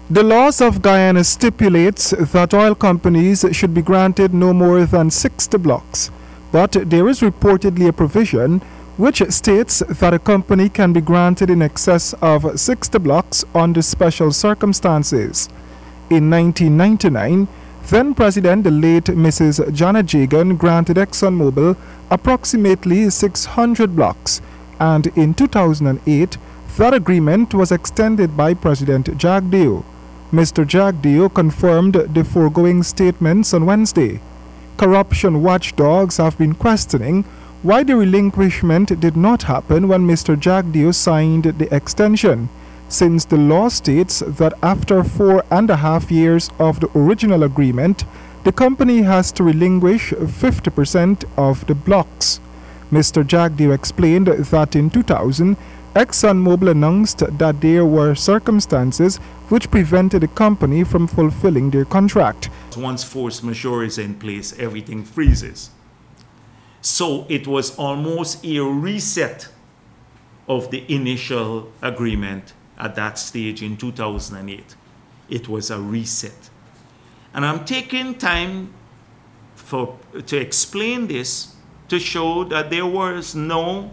The laws of Guyana stipulates that oil companies should be granted no more than 60 blocks, but there is reportedly a provision which states that a company can be granted in excess of 60 blocks under special circumstances. In 1999, then-President, the late Mrs. Jagan, granted Exxonmobil approximately 600 blocks, and in 2008, that agreement was extended by President Jagan. Mr. Jagan confirmed the foregoing statements on Wednesday. Corruption watchdogs have been questioning why the relinquishment did not happen when Mr. Jagan signed the extension, since the law states that after 4.5 years of the original agreement, the company has to relinquish 50% of the blocks. Mr. Jagan explained that in 2000, Exxonmobil announced that there were circumstances which prevented the company from fulfilling their contract. Once force majeure is in place, everything freezes. So it was almost a reset of the initial agreement at that stage in 2008. It was a reset. And I'm taking time to explain this to show that there was no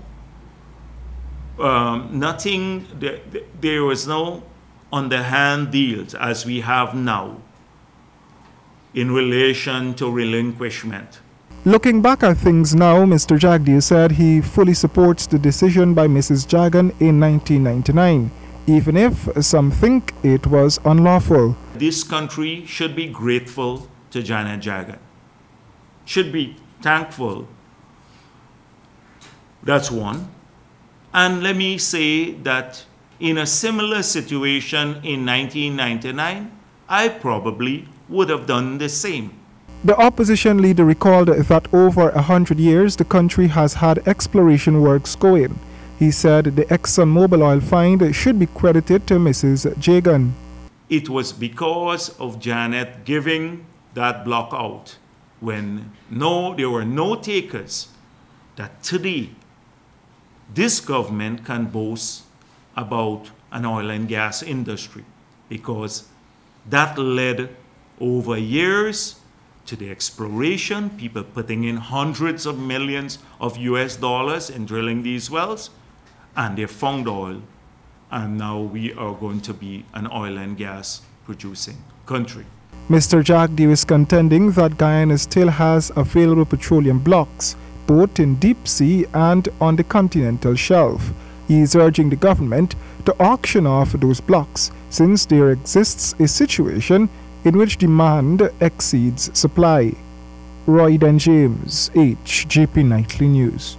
there was no underhand deals as we have now in relation to relinquishment. Looking back at things now, Mr. Jagan said he fully supports the decision by Mrs. Jagan in 1999, even if some think it was unlawful. This country should be grateful to Janet Jagan, should be thankful. That's one. And let me say that in a similar situation in 1999, I probably would have done the same. The opposition leader recalled that over 100 years the country has had exploration works going. He said the Exxonmobil oil find should be credited to Mrs. Jagan. It was because of Janet giving that block out when there were no takers that today this government can boast about an oil and gas industry, because that led over years to the exploration, people putting in hundreds of millions of US dollars in drilling these wells, and they found oil, and now we are going to be an oil and gas producing country. Mr. Jagan is contending that Guyana still has available petroleum blocks, both in deep sea and on the continental shelf. He is urging the government to auction off those blocks, since there exists a situation in which demand exceeds supply. Roy and James, HGP Nightly News.